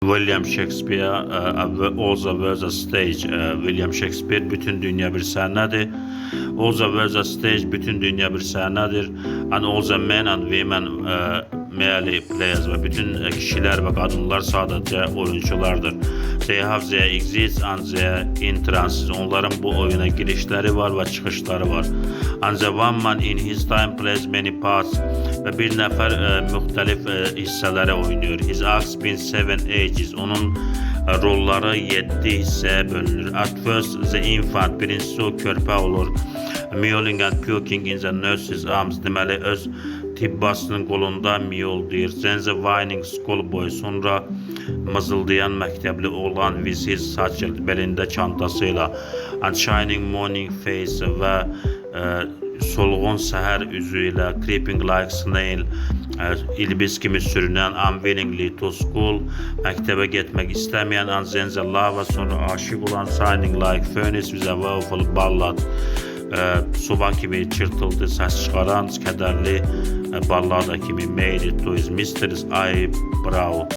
William Shakespeare also was a stage. William Shakespeare bütün dünya bir sahnedir. Also was a stage, bütün dünya bir sahnedir. And also men and women merely players, ve bütün kişiler ve kadınlar sadece oyunculardır. They have their exits and their entrances. Onların bu oyuna girişleri var ve çıkışları var. And the one man in his time plays many parts. Ve bir nefer muhtelif hisselere oynuyor. His acts been seven ages. Onun rolları 7 hisseye bölünür. At first the infant, birincisi o körpe olur. Mewling and puking in the nurse's arms. Deməli öz tibbasının qolunda miyoldayır. Then the whining schoolboy, sonra mızıldayan məktəbli oğlan with his satchel, belində çantasıyla. And shining morning face, və solğun səhər üzü ilə. Creeping like snail, ilbiz kimi sürünən. Unwillingly to school, məktəbə getmək istəməyən. And then the lava, sonra aşıq olan. Shining like furnace with a woeful ballad, soba kimi çırtıldı, səs çıxaran kədərli ballada kimi. Made it to his mistress eyebrow.